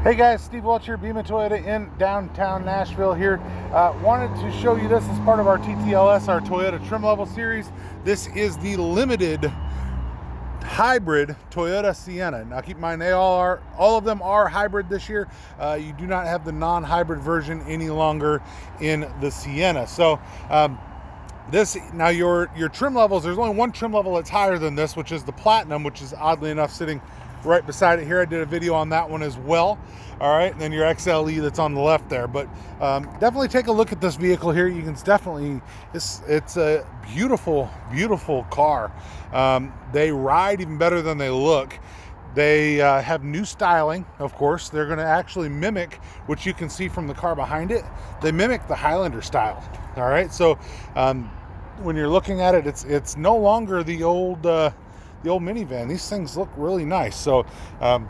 Hey guys, Steve Welch here, Beaman Toyota in downtown Nashville here. Wanted to show you this as part of our TTLS, our Toyota trim level series. This is the limited hybrid Toyota Sienna. Now keep in mind, all of them are hybrid this year. You do not have the non-hybrid version any longer in the Sienna. So now your trim levels, there's only one trim level that's higher than this, which is the Platinum, which is oddly enough sitting right beside it here. I did a video on that one as well. All right, and then your XLE that's on the left there. But definitely take a look at this vehicle here. You can definitely, it's a beautiful, beautiful car. They ride even better than they look. They have new styling, of course. They're going to actually mimic, which you can see from the car behind it. They mimic the Highlander style. All right, so when you're looking at it, it's no longer the old minivan. These things look really nice. So I'm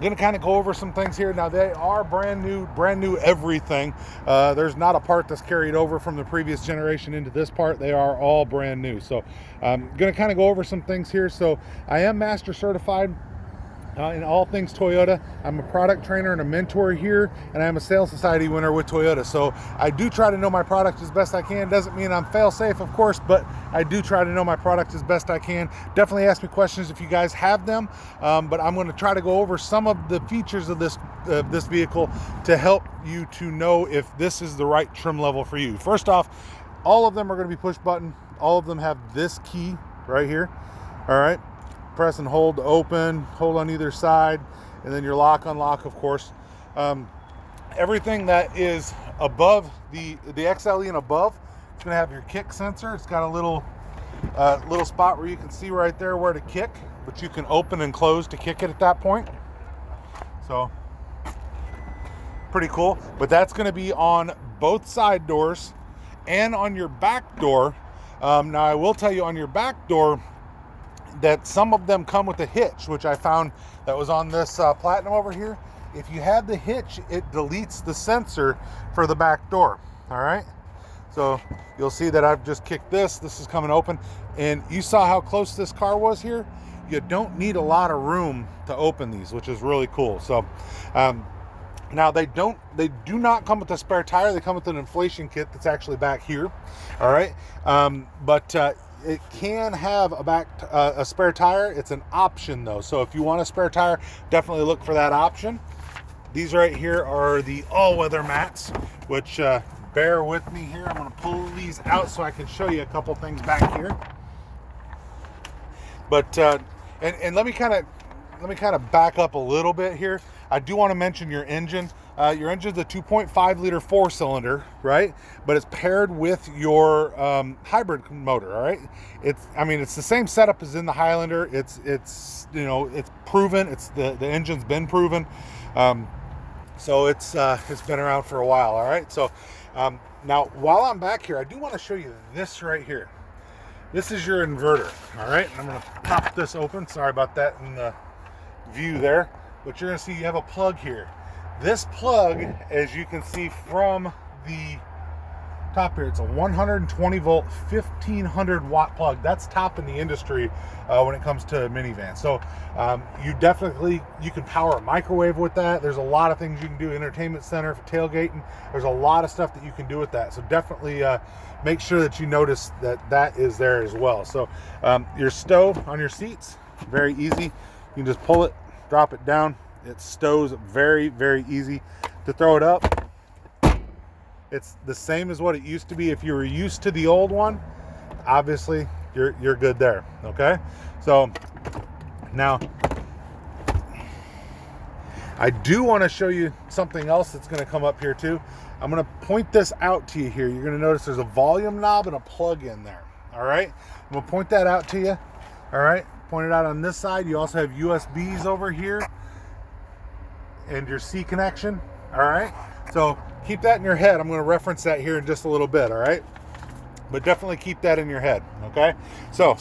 going to kind of go over some things here. Now they are brand new everything. There's not a part that's carried over from the previous generation into this part. They are all brand new. So I'm going to kind of go over some things here. So I am master certified in all things Toyota. I'm a product trainer and a mentor here, and I'm a Sales Society winner with Toyota. So I do try to know my product as best I can. Doesn't mean I'm fail safe, of course, but I do try to know my product as best I can. Definitely ask me questions if you guys have them, but I'm going to try to go over some of the features of this vehicle to help you to know if this is the right trim level for you. First off, all of them are going to be push button. All of them have this key right here. All right. Press and hold to open, hold on either side, and then your lock unlock, of course. Everything that is above the XLE and above, it's going to have your kick sensor. It's got a little spot where you can see right there where to kick, but you can open and close to kick it at that point. So pretty cool. But that's going to be on both side doors and on your back door. Now I will tell you, on your back door, that some of them come with a hitch, which I found that was on this Platinum over here. If you have the hitch, it deletes the sensor for the back door. All right, so you'll see that I've just kicked this is coming open, and you saw how close this car was here. You don't need a lot of room to open these, which is really cool. So now they do not come with a spare tire. They come with an inflation kit that's actually back here. All right, but it can have a spare tire. It's an option though. So if you want a spare tire, definitely look for that option. These right here are the all-weather mats, which bear with me here. I'm going to pull these out so I can show you a couple things back here. But and let me kind of back up a little bit here. I do want to mention your engine. Your engine's a 2.5 liter 4-cylinder, right? But it's paired with your hybrid motor, all right? It's the same setup as in the Highlander. It's proven. The engine's been proven. So it's been around for a while, all right? So now while I'm back here, I do want to show you this right here. This is your inverter, all right? I'm going to pop this open. Sorry about that in the view there. But you're going to see you have a plug here. This plug, as you can see from the top here, it's a 120 volt, 1500 watt plug. That's top in the industry when it comes to minivans. So you can power a microwave with that. There's a lot of things you can do. Entertainment center for tailgating. There's a lot of stuff that you can do with that. So definitely make sure that you notice that is there as well. So your stow on your seats, very easy. You can just pull it, drop it down. It stows very, very easy to throw it up. It's the same as what it used to be. If you were used to the old one, obviously you're good there. Okay, so now I do want to show you something else that's going to come up here too. I'm going to point this out to you here. You're going to notice there's a volume knob and a plug in there. All right, I'm going to point that out to you. All right, point it out on this side. You also have USBs over here and your C connection. All right, so keep that in your head. I'm going to reference that here in just a little bit. All right, but definitely keep that in your head. Okay, so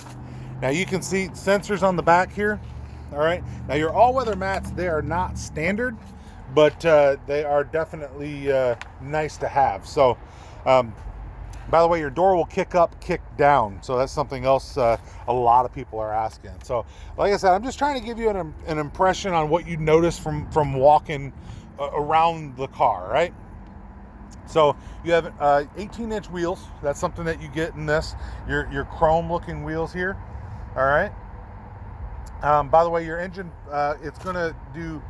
now you can see sensors on the back here. All right, now your all-weather mats, they are not standard, but they are definitely nice to have. So By the way, your door will kick up, kick down. So that's something else a lot of people are asking. So like I said, I'm just trying to give you an impression on what you notice from walking around the car, right? So you have 18-inch wheels. That's something that you get in this. Your chrome-looking wheels here. All right. By the way, your engine, it's going to do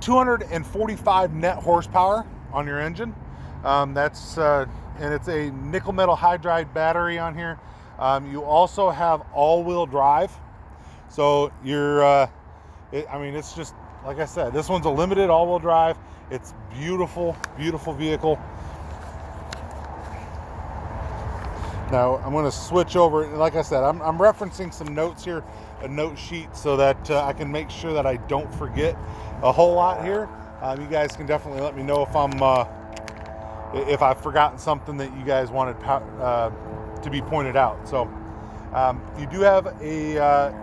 245 net horsepower on your engine. And it's a nickel metal hydride battery on here. You also have all-wheel drive. So it's just, like I said, this one's a limited all-wheel drive. It's beautiful, beautiful vehicle. Now I'm going to switch over. Like I said, I'm referencing some notes here, a note sheet, so that I can make sure that I don't forget a whole lot here. You guys can definitely let me know if I've forgotten something that you guys wanted to be pointed out. So you do have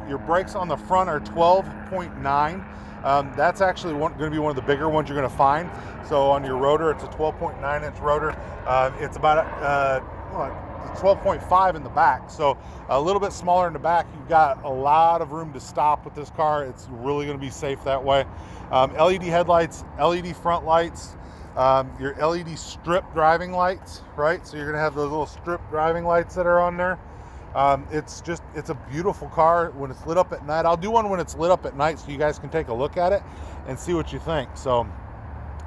your brakes on the front are 12.9. That's actually going to be one of the bigger ones you're going to find. So on your rotor, it's a 12.9 inch rotor. It's about 12.5 in the back, so a little bit smaller in the back. You've got a lot of room to stop with this car. It's really going to be safe that way. LED headlights, LED front lights, your LED strip driving lights, right? So you're going to have those little strip driving lights that are on there. It's a beautiful car when it's lit up at night. I'll do one when it's lit up at night so you guys can take a look at it and see what you think. So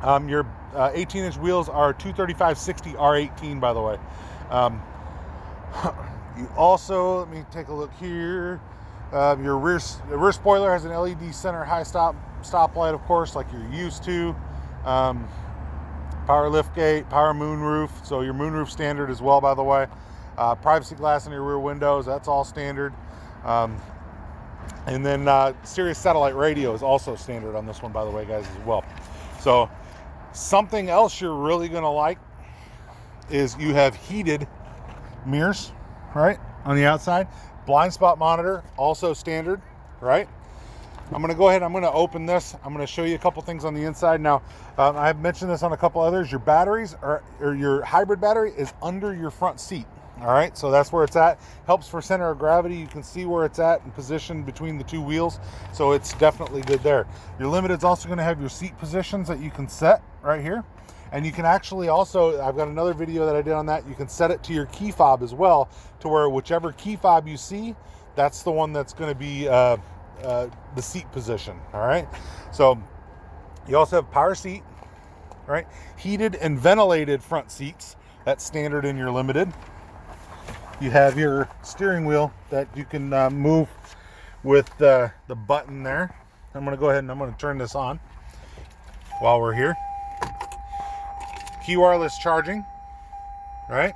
your 18-inch wheels are 235/60 R18, by the way. You also, let me take a look here. Your rear spoiler has an LED center high stoplight, of course, like you're used to. Power liftgate, power moonroof. So your moonroof standard as well, by the way. Privacy glass in your rear windows, that's all standard. And then Sirius satellite radio is also standard on this one, by the way, guys, as well. So something else you're really going to like is you have heated mirrors, right, on the outside. Blind spot monitor, also standard, right? I'm going to go ahead, I'm going to open this. I'm going to show you a couple things on the inside. Now, I've mentioned this on a couple others. Your batteries, or your hybrid battery, is under your front seat. All right, so that's where it's at. Helps for center of gravity. You can see where it's at and positioned between the two wheels. So it's definitely good there. Your Limited's also going to have your seat positions that you can set right here. And you can actually also, I've got another video that I did on that. You can set it to your key fob as well, to where whichever key fob you see, that's the one that's going to be the seat position. All right. So you also have power seat, right? Heated and ventilated front seats. That's standard in your Limited. You have your steering wheel that you can move with the button there. I'm going to go ahead and I'm going to turn this on while we're here. Key wireless charging, right?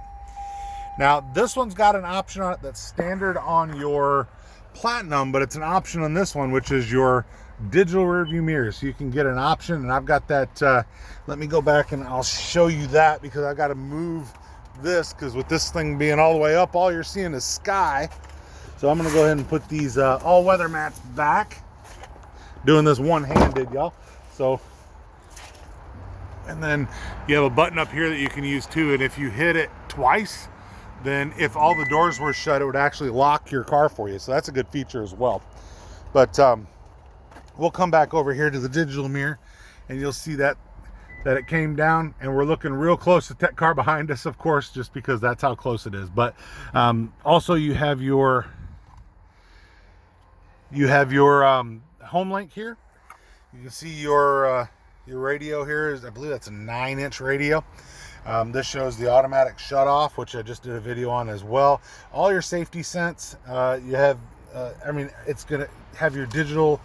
Now, this one's got an option on it that's standard on your Platinum, but it's an option on this one, which is your digital rear view mirror. So you can get an option, and I've got that. Let me go back and I'll show you that, because I've got to move this, because with this thing being all the way up, all you're seeing is sky. So I'm going to go ahead and put these all-weather mats back. Doing this one-handed, y'all. So, and then you have a button up here that you can use too, and if you hit it twice, then if all the doors were shut, it would actually lock your car for you. So that's a good feature as well. But we'll come back over here to the digital mirror, and you'll see that it came down, and we're looking real close at that car behind us, of course, just because that's how close it is. But also you have your home link here. You can see your radio here is, I believe that's a 9-inch radio. This shows the automatic shut off, which I just did a video on as well. All your safety sense. You have, it's going to have your digital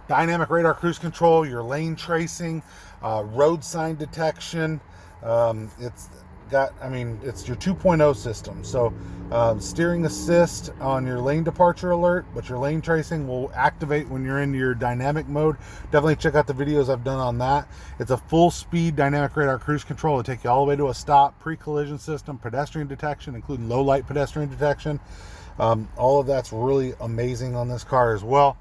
dynamic radar cruise control, your lane tracing, road sign detection. It's your 2.0 system. So steering assist on your lane departure alert, but your lane tracing will activate when you're into your dynamic mode. Definitely check out the videos I've done on that. It's a full speed dynamic radar cruise control. It'll take you all the way to a stop. Pre-collision system, pedestrian detection, including low light pedestrian detection. All of that's really amazing on this car as well.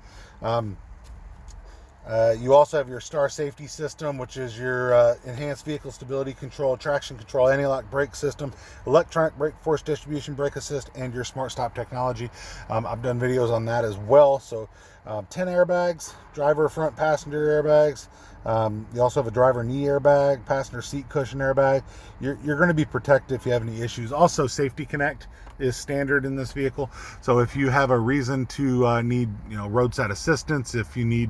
You also have your Star Safety System, which is your enhanced vehicle stability control, traction control, anti-lock brake system, electronic brake force distribution, brake assist, and your smart stop technology. I've done videos on that as well. So 10 airbags, driver front passenger airbags. You also have a driver knee airbag, passenger seat cushion airbag. You're going to be protected if you have any issues. Also, Safety Connect is standard in this vehicle. So if you have a reason to need roadside assistance, if you need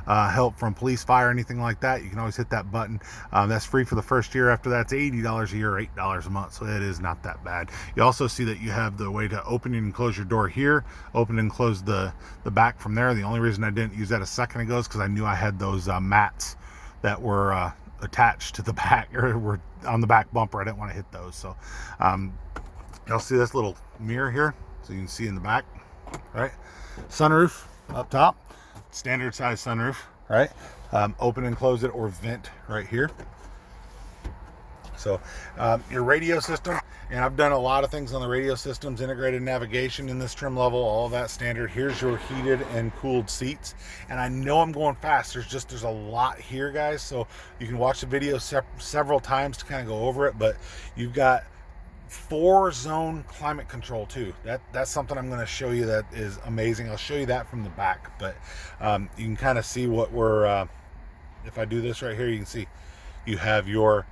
help from police, fire, anything like that, you can always hit that button. That's free for the first year. After that's $80 a year, $8 a month. So it is not that bad. You also see that you have the way to open and close your door here, open and close the back from there. The only reason I didn't use that a second ago is because I knew I had those mats that were attached to the back, or were on the back bumper. I didn't want to hit those. So you'll see this little mirror here, so you can see in the back, right? Sunroof up top, standard size sunroof, right? Open and close it or vent right here. So your radio system, and I've done a lot of things on the radio systems, integrated navigation in this trim level, all of that standard. Here's your heated and cooled seats. And I know I'm going fast. There's a lot here, guys. So you can watch the video several times to kind of go over it, but you've got 4-zone climate control too. That's something I'm going to show you that is amazing. I'll show you that from the back, but you can kind of see what we're, if I do this right here, you can see you have your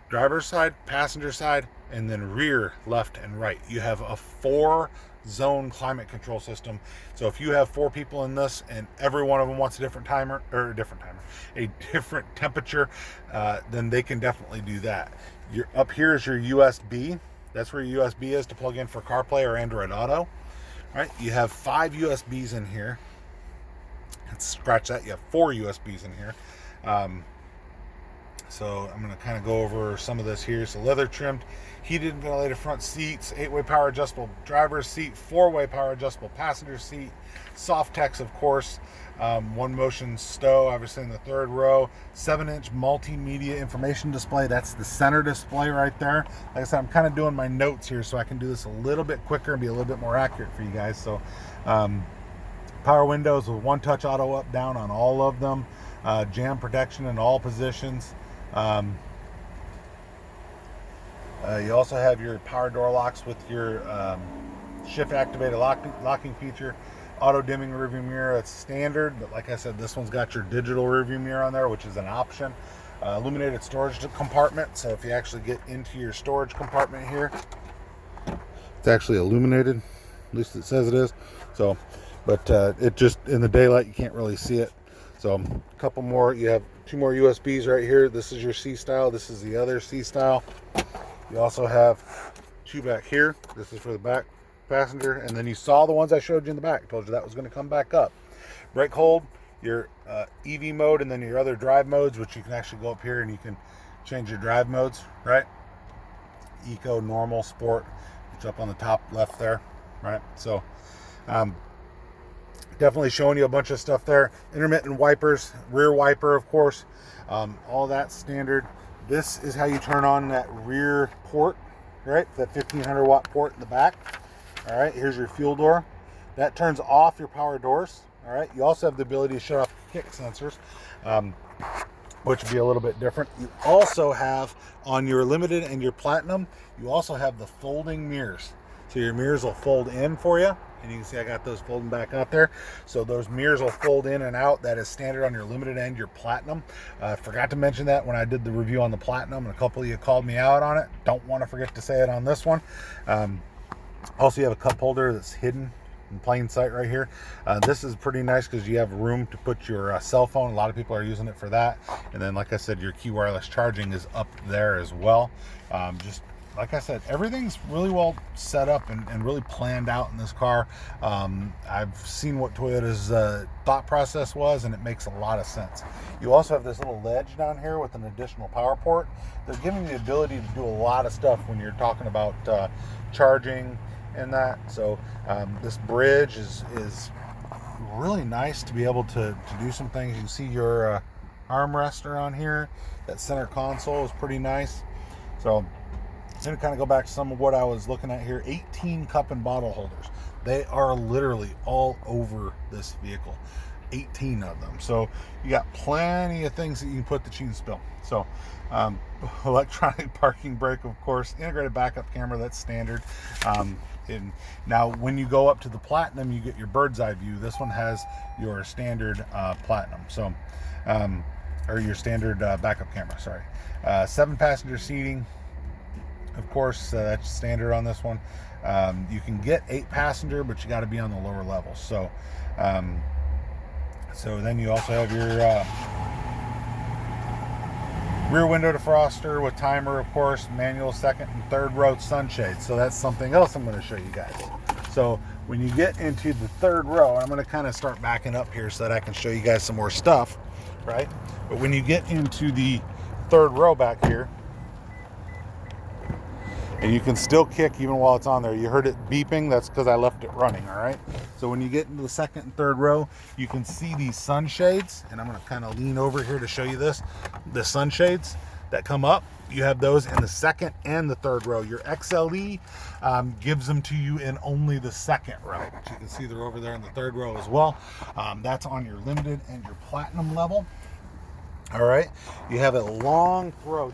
driver's side, passenger side, and then rear, left, and right. You have a 4-zone climate control system. So if you have 4 people in this and every one of them wants a different temperature, then they can definitely do that. Up here is your USB. That's where your USB is to plug in for CarPlay or Android Auto. All right, you have 5 USBs in here. Let's scratch that. You have 4 USBs in here. So I'm going to kind of go over some of this here. So leather trimmed, heated and ventilated front seats, 8-way power adjustable driver's seat, 4-way power adjustable passenger seat, soft text, of course, 1-motion stow, obviously in the 3rd row, 7-inch multimedia information display. That's the center display right there. Like I said, I'm kind of doing my notes here so I can do this a little bit quicker and be a little bit more accurate for you guys. So power windows with 1-touch auto up down on all of them, jam protection in all positions. You also have your power door locks with your shift activated locking feature, auto dimming rearview mirror. That's standard, but like I said, this one's got your digital rearview mirror on there, which is an option. Illuminated storage compartment, so if you actually get into your storage compartment here, it's actually illuminated, at least it says it is. So but it just, in the daylight, you can't really see it. So a couple more, you have 2 more USBs right here. This is your C style, this is the other C style. You also have 2 back here. This is for the back passenger, and then you saw the ones I showed you in the back. I told you that was going to come back up. Brake hold, your EV mode, and then your other drive modes, which you can actually go up here and you can change your drive modes, right? Eco, normal, sport, which up on the top left there, right? So definitely showing you a bunch of stuff there. Intermittent wipers, rear wiper, of course, all that standard. This is how you turn on that rear port, right? That 1500 watt port in the back. All right, here's your fuel door. That turns off your power doors. All right, you also have the ability to shut off kick sensors, which would be a little bit different. You also have, on your limited and your platinum, you also have the folding mirrors. So your mirrors will fold in for you. And you can see I got those folding back out there. So those mirrors will fold in and out. That is standard on your limited and your platinum. Forgot to mention that when I did the review on the platinum, and a couple of you called me out on it. Don't want to forget to say it on this one. Also, you have a cup holder that's hidden in plain sight right here. This is pretty nice because you have room to put your cell phone. A lot of people are using it for that. And then, like I said, your key wireless charging is up there as well. Just like I said, everything's really well set up and really planned out in this car. I've seen what Toyota's thought process was, and it makes a lot of sense. You also have this little ledge down here with an additional power port. They're giving you the ability to do a lot of stuff when you're talking about charging and that. So this bridge is really nice to be able to do some things. You can see your armrest on here. That center console is pretty nice. So I'm going to kind of go back to some of what I was looking at here. 18 cup and bottle holders. They are literally all over this vehicle. 18 of them. So you got plenty of things that you can put that you can spill. So electronic parking brake, of course, integrated backup camera, that's standard. And now when you go up to the Platinum, you get your bird's eye view. This one has your standard Platinum, so or your standard backup camera, sorry. 7-passenger seating, of course, that's standard on this one. You can get 8-passenger, but you got to be on the lower levels. So so then you also have your rear window defroster with timer, of course, manual second and third row sunshades. So that's something else I'm going to show you guys. So when you get into the third row, I'm going to kind of start backing up here so that I can show you guys some more stuff, right? But when you get into the third row back here, and you can still kick even while it's on there. You heard it beeping, that's because I left it running, all right? So when you get into the second and third row, you can see these sunshades, and I'm gonna kind of lean over here to show you this. The sunshades that come up, you have those in the second and the third row. Your XLE gives them to you in only the second row, which you can see they're over there in the third row as well. That's on your limited and your platinum level. All right, you have a long throw.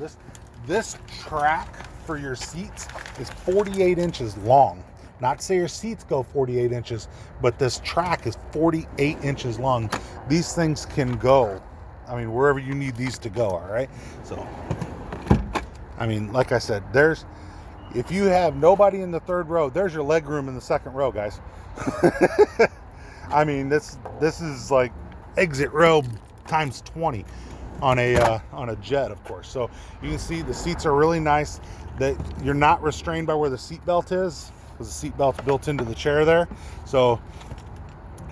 This track for your seats is 48 inches long. Not to say your seats go 48 inches, but this track is 48 inches long. These things can go, I mean, wherever you need these to go, all right? So, I mean, like I said, if you have nobody in the third row, there's your leg room in the second row, guys. I mean, this is like exit row times 20 on a jet, of course. So you can see the seats are really nice. That you're not restrained by where the seat belt is, because the seat belt's built into the chair there. So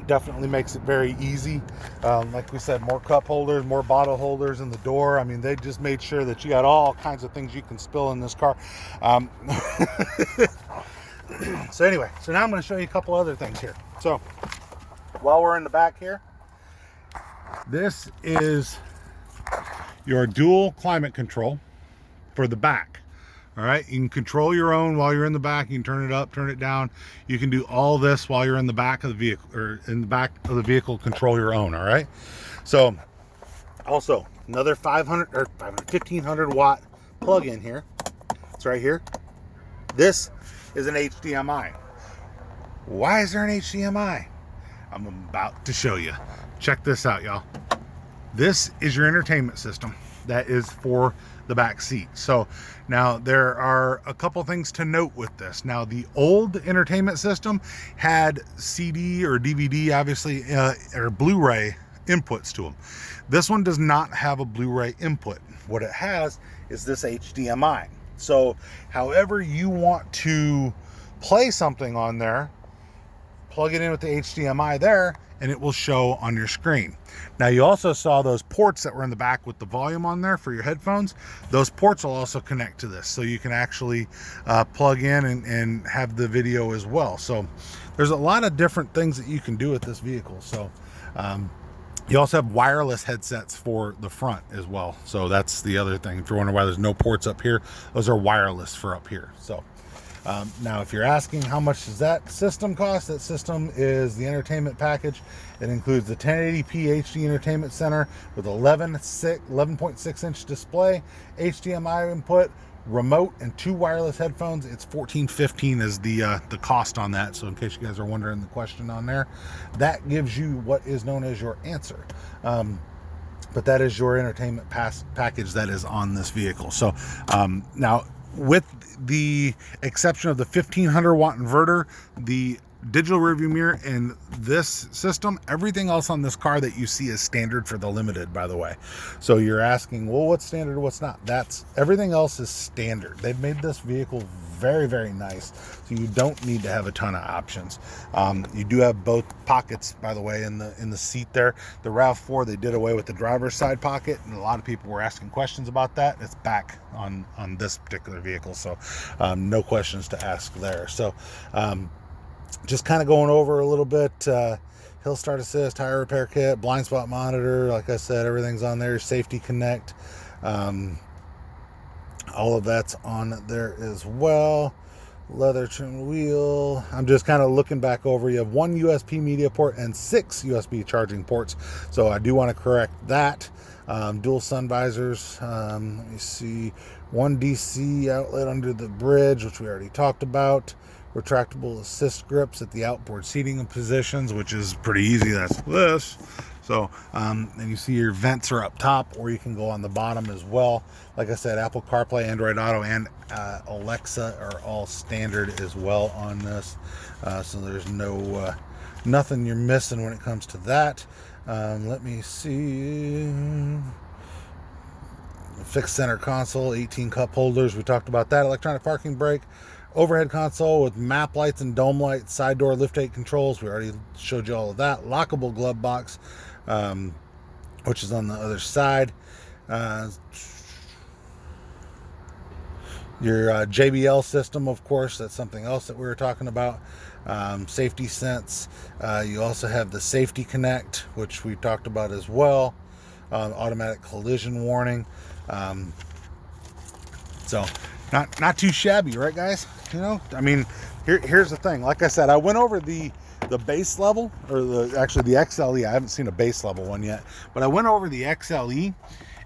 definitely makes it very easy. Like we said, more cup holders, more bottle holders in the door. I mean, they just made sure that you got all kinds of things you can spill in this car. So anyway, so now I'm going to show you a couple other things here. So while we're in the back here, this is your dual climate control for the back. All right, you can control your own while you're in the back. You can turn it up, turn it down. You can do all this while you're in the back of the vehicle, or in the back of the vehicle, control your own. All right. So also another 1500 watt plug-in here. It's right here. This is an HDMI. Why is there an HDMI? I'm about to show you. Check this out, y'all. This is your entertainment system that is for the back seat. So now there are a couple things to note with this. Now the old entertainment system had CD or DVD, obviously, or Blu-ray inputs to them. This one does not have a Blu-ray input. What it has is this HDMI. So however you want to play something on there, plug it in with the HDMI there, and it will show on your screen. Now you also saw those ports that were in the back with the volume on there for your headphones. Those ports will also connect to this, so you can actually plug in and have the video as well. So there's a lot of different things that you can do with this vehicle. So you also have wireless headsets for the front as well. So that's the other thing. If you're wondering why there's no ports up here, those are wireless for up here. So now, if you're asking how much does that system cost, that system is the entertainment package. It includes the 1080p HD entertainment center with 11.6 inch display, HDMI input, remote, and 2 wireless headphones. It's $14.15 is the cost on that. So in case you guys are wondering the question on there, that gives you what is known as your answer. But that is your entertainment package that is on this vehicle. So now, with the exception of the 1500 watt inverter, the digital rearview mirror, and this system, everything else on this car that you see is standard for the limited, by the way. So you're asking, well, what's standard, what's not? That's everything else is standard. They've made this vehicle very, very nice, so you don't need to have a ton of options. You do have both pockets, by the way, in the seat there. The RAV4, they did away with the driver's side pocket, and a lot of people were asking questions about that. It's back on this particular vehicle, so no questions to ask there. So just kind of going over a little bit, hill start assist, tire repair kit, blind spot monitor, like I said, everything's on there, safety connect, all of that's on there as well. leather trim wheel. I'm just kind of looking back over. You have one USB media port and 6 USB charging ports, so I do want to correct that. Dual sun visors. Let me see, one DC outlet under the bridge, which we already talked about. Retractable assist grips at the outboard seating positions, which is pretty easy. That's this. So, and you see your vents are up top, or you can go on the bottom as well. Like I said, Apple CarPlay, Android Auto, and Alexa are all standard as well on this. So there's no nothing you're missing when it comes to that. Let me see. Fixed center console, 18 cup holders. We talked about that. Electronic parking brake. Overhead console with map lights and dome lights, side door liftgate controls. We already showed you all of that. Lockable glove box, which is on the other side. Your JBL system, of course, that's something else that we were talking about. Safety sense. You also have the safety connect, which we talked about as well. Automatic collision warning. So not too shabby, right, guys? You know, I mean, here's the thing. Like I said, I went over the base level, or actually the XLE. I haven't seen a base level one yet, but I went over the XLE,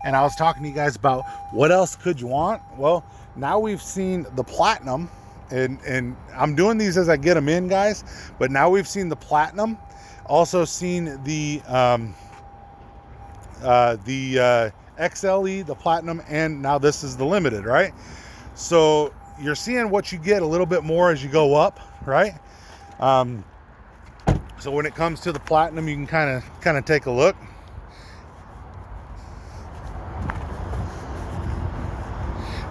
and I was talking to you guys about what else could you want. Well, now we've seen the Platinum, and I'm doing these as I get them in, guys. But now we've seen the Platinum, also seen the XLE, the Platinum, and now this is the Limited, right? So you're seeing what you get a little bit more as you go up, right? So when it comes to the Platinum, you can kind of take a look.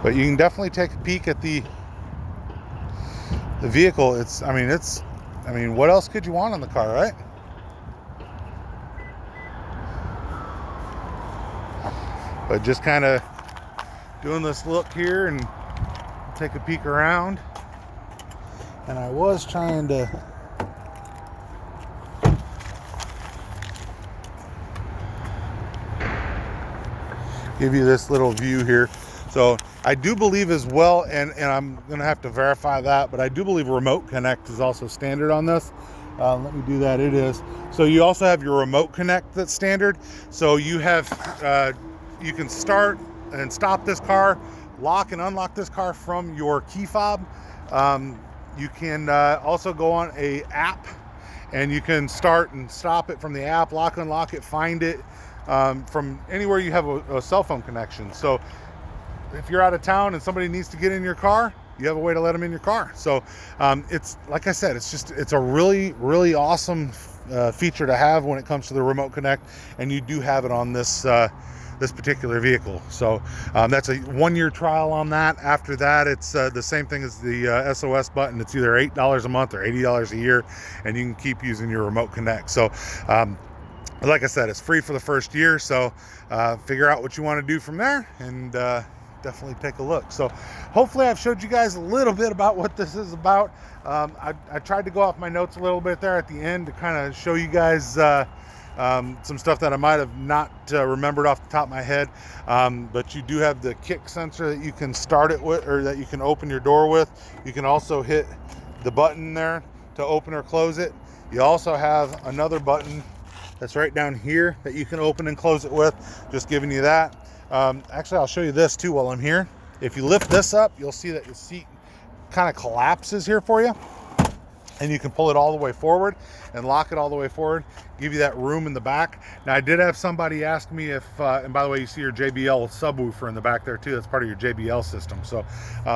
But you can definitely take a peek at the vehicle. I mean, what else could you want on the car, right? But just kind of doing this look here and take a peek around. And I was trying to give you this little view here. So I do believe as well, and I'm gonna have to verify that, but I do believe Remote Connect is also standard on this. Let me do that. It is. So you also have your Remote Connect that's standard. So you have you can start and stop this car, lock and unlock this car from your key fob. You can also go on a app, and you can start and stop it from the app, lock, unlock it, find it from anywhere you have a cell phone connection. So if you're out of town and somebody needs to get in your car, you have a way to let them in your car. So it's, like I said, it's a really, really awesome feature to have when it comes to the Remote Connect, and you do have it on this this particular vehicle. So that's a 1-year trial on that. After that, it's the same thing as the SOS button. It's either $8 a month or $80 a year, and you can keep using your Remote Connect. So like I said, it's free for the first year. So figure out what you want to do from there, and definitely take a look. So hopefully I've showed you guys a little bit about what this is about. I tried to go off my notes a little bit there at the end to kind of show you guys some stuff that I might have not remembered off the top of my head. But you do have the kick sensor that you can start it with, or that you can open your door with. You can also hit the button there to open or close it. You also have another button that's right down here that you can open and close it with. Just giving you that. Actually, I'll show you this too while I'm here. If you lift this up, you'll see that your seat kind of collapses here for you, and you can pull it all the way forward and lock it all the way forward, give you that room in the back. Now, I did have somebody ask me if, and by the way, you see your JBL subwoofer in the back there too. That's part of your JBL system. So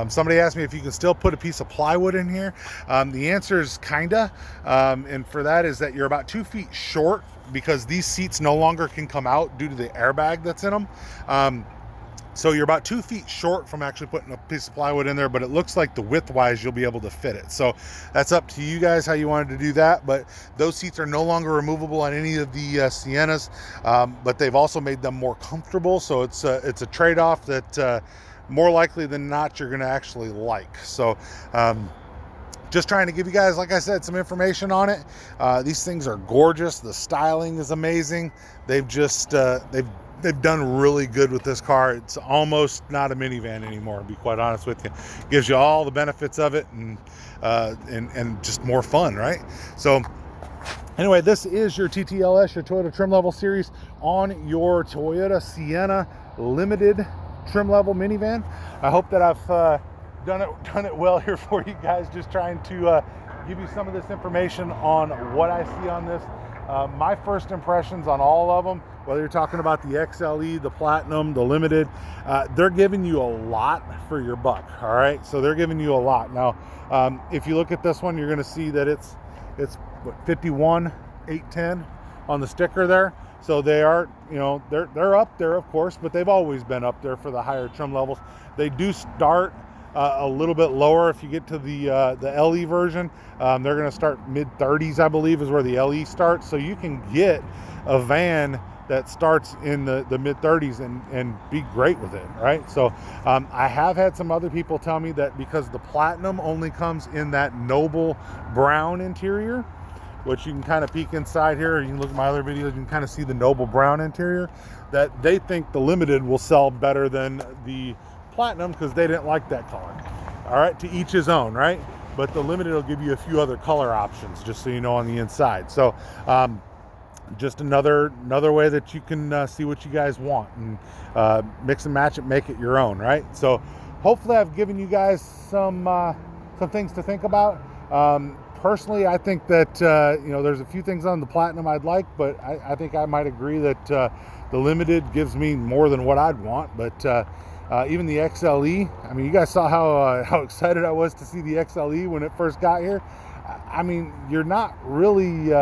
somebody asked me if you can still put a piece of plywood in here. The answer is kinda, and for that is that you're about 2 feet short, because these seats no longer can come out due to the airbag that's in them. So you're about 2 feet short from actually putting a piece of plywood in there, but it looks like the width-wise you'll be able to fit it. So that's up to you guys how you wanted to do that, but those seats are no longer removable on any of the Siennas, but they've also made them more comfortable. So it's a trade-off that more likely than not you're going to actually like. So just trying to give you guys, like I said, some information on it. These things are gorgeous. The styling is amazing. They've just they've done really good with this car. It's almost not a minivan anymore, to be quite honest with you. Gives you all the benefits of it, and just more fun, right? So anyway, this is your TTLS, your Toyota trim level series on your Toyota Sienna limited trim level minivan. I hope that I've done it well here for you guys, just trying to give you some of this information on what I see on this. My first impressions on all of them, whether you're talking about the XLE, the Platinum, the Limited, they're giving you a lot for your buck, all right? So they're giving you a lot. Now, if you look at this one, you're gonna see that it's what, 51,810 on the sticker there. So they are, you know, they're up there, of course, but they've always been up there for the higher trim levels. They do start a little bit lower if you get to the LE version. They're going to start mid-30s, I believe, is where the LE starts. So you can get a van that starts in the mid-30s and be great with it, right? So I have had some other people tell me that because the Platinum only comes in that noble brown interior, which you can kind of peek inside here, you can look at my other videos, you can kind of see the noble brown interior, that they think the Limited will sell better than the Platinum because they didn't like that color. All right, to each his own, right? But the Limited will give you a few other color options, just so you know, on the inside. So just another way that you can see what you guys want and mix and match it, make it your own, right? So hopefully I've given you guys some things to think about. Personally, I think that you know, there's a few things on the Platinum I'd like, but I think I might agree that the Limited gives me more than what I'd want. But even the XLE, I mean, you guys saw how excited I was to see the XLE when it first got here. I mean, you're not really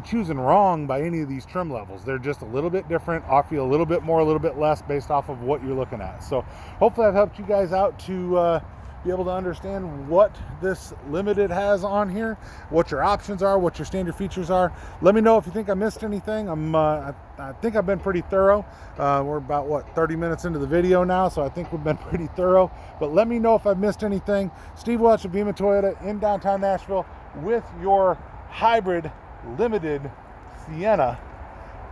choosing wrong by any of these trim levels. They're just a little bit different, offer you a little bit more, a little bit less based off of what you're looking at. So hopefully I've helped you guys out to be able to understand what this Limited has on here, what your options are, what your standard features are. Let me know if you think I missed anything. I think I've been pretty thorough. We're about, what, 30 minutes into the video now, so I think we've been pretty thorough. But let me know if I've missed anything. Steve Welch of Beaman Toyota in downtown Nashville with your hybrid Limited Sienna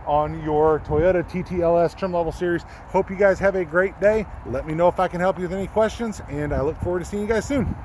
on your Toyota TTLS trim level series. Hope you guys have a great day. Let me know if I can help you with any questions, and I look forward to seeing you guys soon.